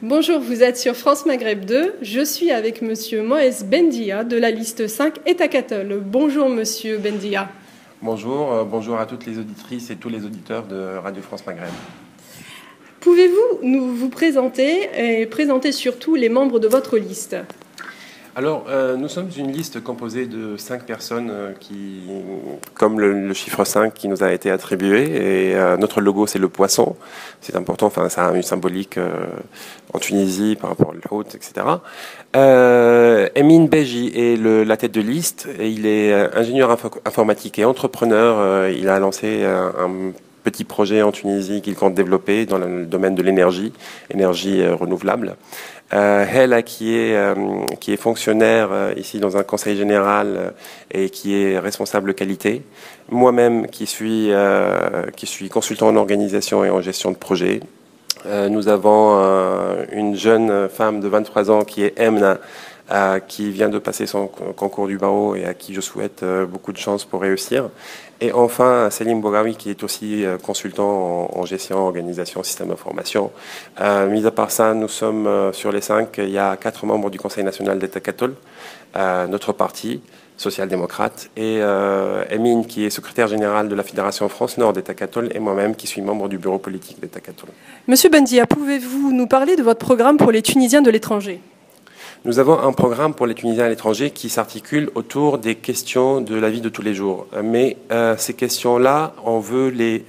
Bonjour, vous êtes sur France Maghreb 2. Je suis avec Monsieur Moez Bendia de la liste 5 Etakatol. Bonjour Monsieur Bendia. Bonjour, bonjour à toutes les auditrices et tous les auditeurs de Radio France Maghreb. Pouvez-vous vous présenter et présenter surtout les membres de votre liste? Alors, nous sommes une liste composée de 5 personnes qui, comme le chiffre 5 qui nous a été attribué, et notre logo c'est le poisson, c'est important, enfin ça a une symbolique en Tunisie par rapport au hout, etc. Emin Beji est la tête de liste, et il est ingénieur informatique et entrepreneur. Il a lancé un petit projet en Tunisie qu'il compte développer dans le domaine de l'énergie renouvelable. Hela qui est fonctionnaire ici dans un conseil général et qui est responsable qualité. Moi-même qui suis consultant en organisation et en gestion de projet. Nous avons une jeune femme de 23 ans qui est Emna, qui vient de passer son concours du barreau et à qui je souhaite beaucoup de chance pour réussir. Et enfin, Selim Bogawi, qui est aussi consultant en gestion, organisation, système d'information. Mis à part ça, nous sommes sur les 5. Il y a 4 membres du Conseil national d'Etakatol, notre parti, social-démocrate, et Emine, qui est secrétaire général de la Fédération France Nord d'Etakatol, et moi-même, qui suis membre du bureau politique d'Etakatol. Monsieur Bendia, pouvez-vous nous parler de votre programme pour les Tunisiens de l'étranger? Nous avons un programme pour les Tunisiens à l'étranger qui s'articule autour des questions de la vie de tous les jours. Mais ces questions-là, on veut les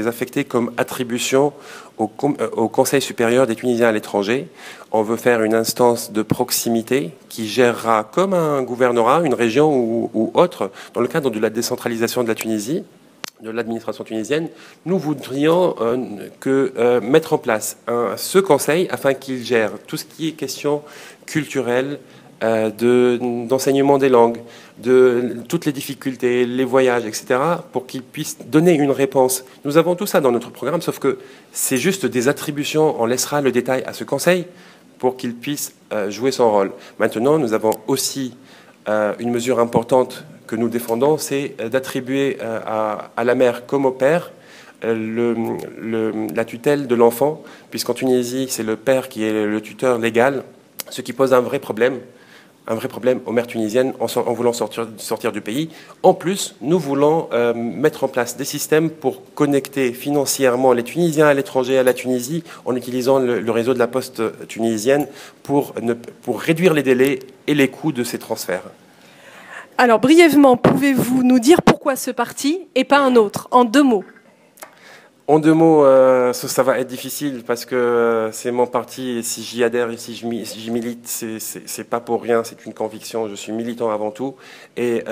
affecter comme attribution au Conseil supérieur des Tunisiens à l'étranger. On veut faire une instance de proximité qui gérera comme un gouvernorat, une région ou autre, dans le cadre de la décentralisation de la Tunisie, de l'administration tunisienne. Nous voudrions mettre en place ce conseil afin qu'il gère tout ce qui est question culturelle, d'enseignement des langues, de toutes les difficultés, les voyages, etc., pour qu'il puisse donner une réponse. Nous avons tout ça dans notre programme, sauf que c'est juste des attributions. On laissera le détail à ce conseil pour qu'il puisse jouer son rôle. Maintenant, nous avons aussi une mesure importante que nous défendons, c'est d'attribuer à la mère comme au père la tutelle de l'enfant, puisqu'en Tunisie, c'est le père qui est le tuteur légal, ce qui pose un vrai problème aux mères tunisiennes en voulant sortir du pays. En plus, nous voulons mettre en place des systèmes pour connecter financièrement les Tunisiens à l'étranger à la Tunisie en utilisant le réseau de la poste tunisienne pour réduire les délais et les coûts de ces transferts. Alors, brièvement, pouvez-vous nous dire pourquoi ce parti et pas un autre, en 2 mots? En 2 mots, ça va être difficile parce que c'est mon parti et si j'y adhère et si j'y milite, c'est pas pour rien, c'est une conviction. Je suis militant avant tout et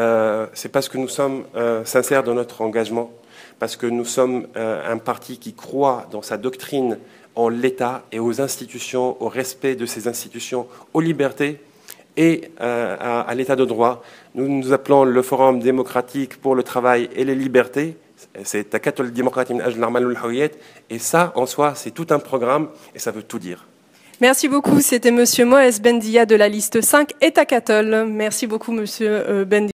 c'est parce que nous sommes sincères dans notre engagement, parce que nous sommes un parti qui croit dans sa doctrine, en l'État et aux institutions, au respect de ces institutions, aux libertés et à l'état de droit. Nous nous appelons le Forum démocratique pour le travail et les libertés. C'est Takatol Démocratie min ajl al-amal wal-hawiyat. Et ça, en soi, c'est tout un programme et ça veut tout dire. Merci beaucoup. C'était Monsieur Moez Bendia de la liste 5 Etakatol. Merci beaucoup, Monsieur Bendia.